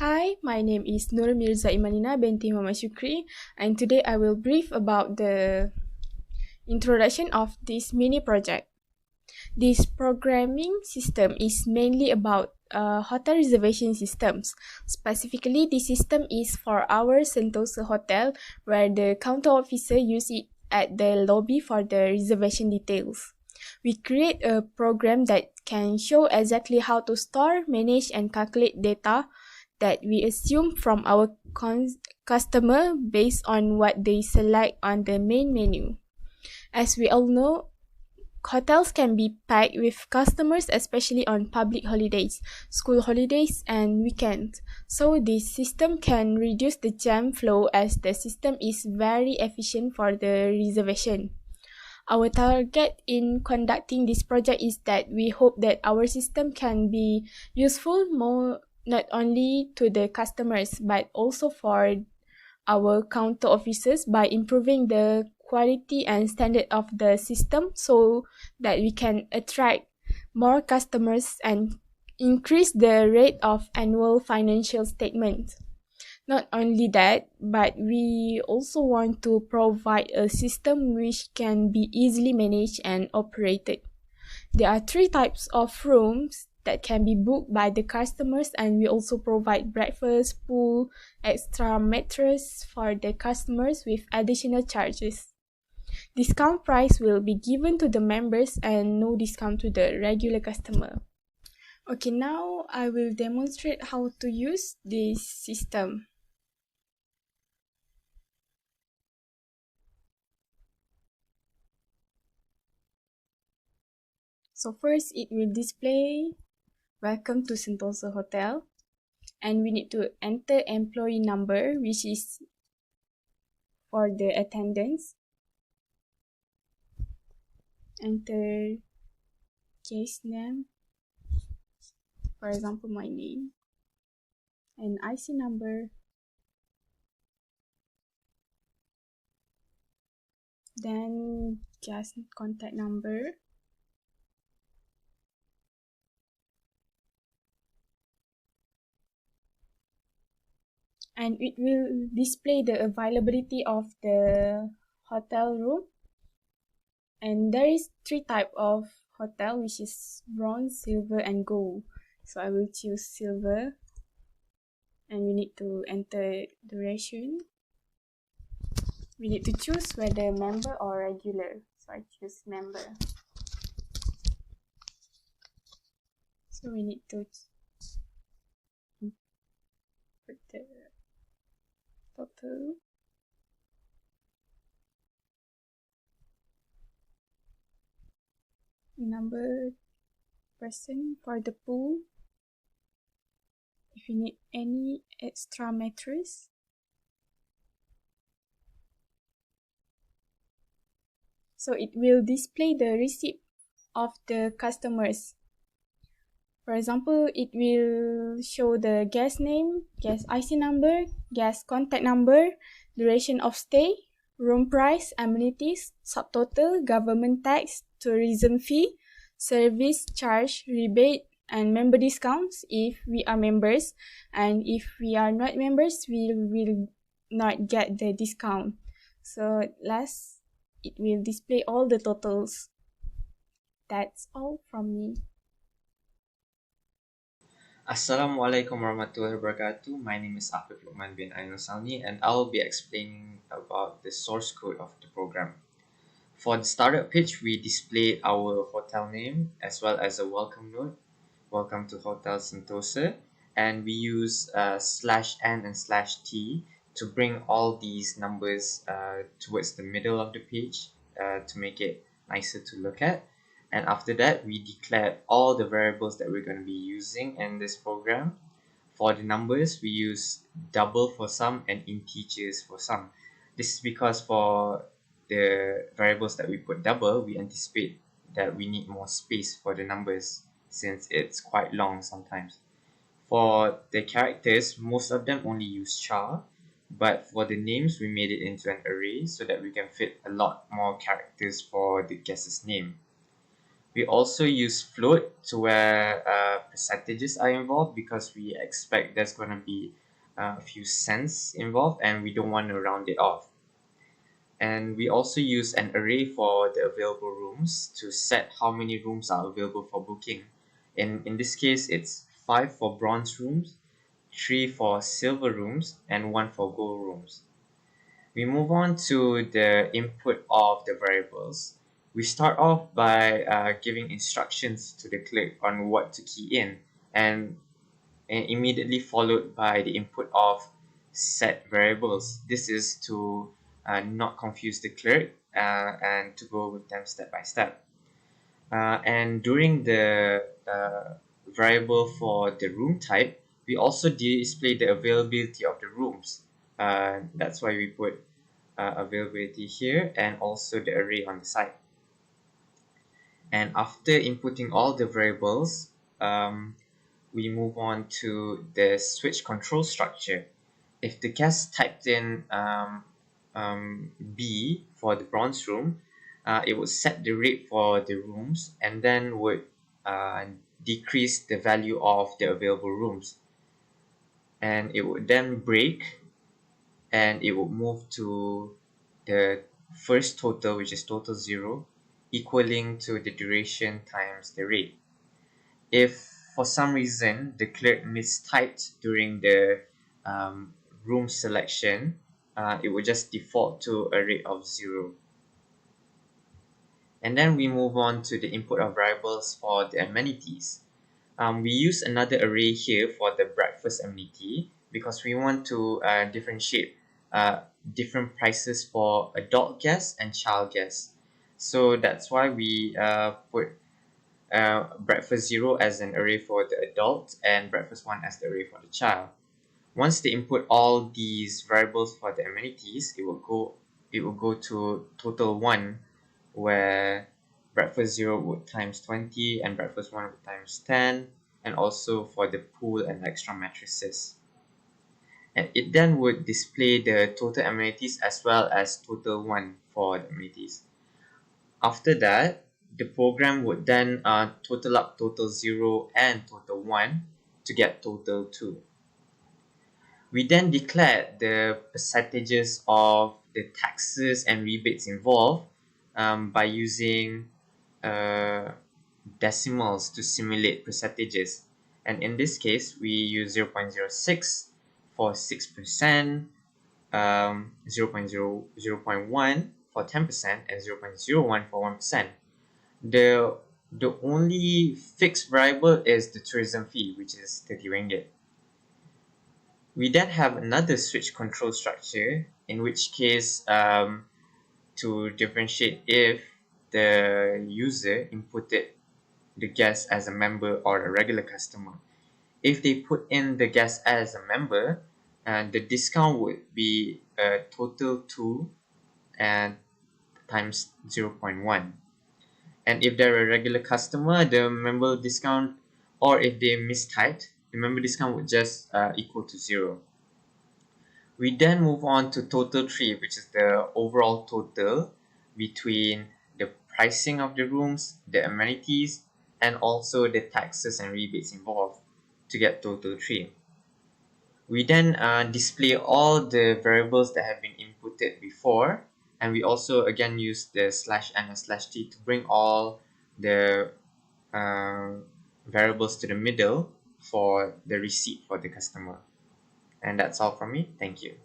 Hi, my name is Nur Mirza Imanina binti Muhammad Shukri, and today I will brief about the introduction of this mini project. This programming system is mainly about hotel reservation systems. Specifically, this system is for our Sentosa hotel, where the counter officer use it at the lobby for the reservation details. We create a program that can show exactly how to store, manage, and calculate data that we assume from our customer based on what they select on the main menu. As we all know, hotels can be packed with customers, especially on public holidays, school holidays, and weekends. So this system can reduce the jam flow as the system is very efficient for the reservation. Our target in conducting this project is that we hope that our system can be useful more not only to the customers but also for our counter officers by improving the quality and standard of the system so that we can attract more customers and increase the rate of annual financial statements. Not only that, but we also want to provide a system which can be easily managed and operated. There are three types of rooms that can be booked by the customers, and we also provide breakfast, pool, extra mattress for the customers with additional charges. Discount price will be given to the members and no discount to the regular customer. Okay, now I will demonstrate how to use this system. So first, it will display Welcome to Sentosa Hotel, and we need to enter employee number, which is for the attendance. Enter case name, for example, my name, and IC number. Then just contact number. And it will display the availability of the hotel room. And there is three type of hotel, which is bronze, silver, and gold. So I will choose silver, and we need to enter duration. We need to choose whether member or regular. So I choose member. So we need to put the total. Number person for the pool. If you need any extra mattress. So it will display the receipt of the customers. For example, it will show the guest name, guest IC number, guest contact number, duration of stay, room price, amenities, subtotal, government tax, tourism fee, service charge, rebate, and member discounts if we are members. And if we are not members, we will not get the discount. So last, it will display all the totals. That's all from me. Assalamualaikum warahmatullahi wabarakatuh. My name is Afif Lukman bin Ainul Salni, and I'll be explaining about the source code of the program. For the startup page, we display our hotel name as well as a welcome note. Welcome to Hotel Sentosa, and we use /n and /t to bring all these numbers towards the middle of the page to make it nicer to look at. And after that, we declared all the variables that we're going to be using in this program. For the numbers, we use double for some and integers for some. This is because for the variables that we put double, we anticipate that we need more space for the numbers since it's quite long sometimes. For the characters, most of them only use char, but for the names, we made it into an array so that we can fit a lot more characters for the guest's name. We also use float to where percentages are involved because we expect there's going to be a few cents involved and we don't want to round it off. And we also use an array for the available rooms to set how many rooms are available for booking. In this case, it's 5 for bronze rooms, 3 for silver rooms, and 1 for gold rooms. We move on to the input of the variables. We start off by giving instructions to the clerk on what to key in, and immediately followed by the input of set variables. This is to not confuse the clerk and to go with them step by step. And during the variable for the room type, we also display the availability of the rooms. That's why we put availability here and also the array on the side. And after inputting all the variables, we move on to the switch control structure. If the guest typed in B for the bronze room, it would set the rate for the rooms and then would decrease the value of the available rooms. And it would then break and it would move to the first total, which is total 0, equaling to the duration times the rate. If for some reason the clerk mistyped during the room selection, it would just default to a rate of 0. And then we move on to the input of variables for the amenities. We use another array here for the breakfast amenity because we want to differentiate different prices for adult guests and child guests. So that's why we put breakfast 0 as an array for the adult and breakfast 1 as the array for the child. Once they input all these variables for the amenities, it will go to total 1, where breakfast 0 would times 20 and breakfast 1 would times 10, and also for the pool and extra mattresses. And it then would display the total amenities as well as total 1 for the amenities. After that, the program would then total up total 0 and total 1 to get total 2. We then declared the percentages of the taxes and rebates involved by using decimals to simulate percentages. And in this case, we use 0.06 for 6%, 0.1 for 10%, and 0.01 for 1%. The only fixed variable is the tourism fee, which is 30 ringgit. We then have another switch control structure, in which case to differentiate if the user inputted the guest as a member or a regular customer. If they put in the guest as a member, the discount would be total 2 and times 0.1. And if they're a regular customer, the member discount, or if they mistyped, the member discount would just equal to 0. We then move on to total 3, which is the overall total between the pricing of the rooms, the amenities, and also the taxes and rebates involved to get total 3. We then display all the variables that have been inputted before, and we also again use the /n and /t to bring all the variables to the middle for the receipt for the customer. And that's all from me. Thank you.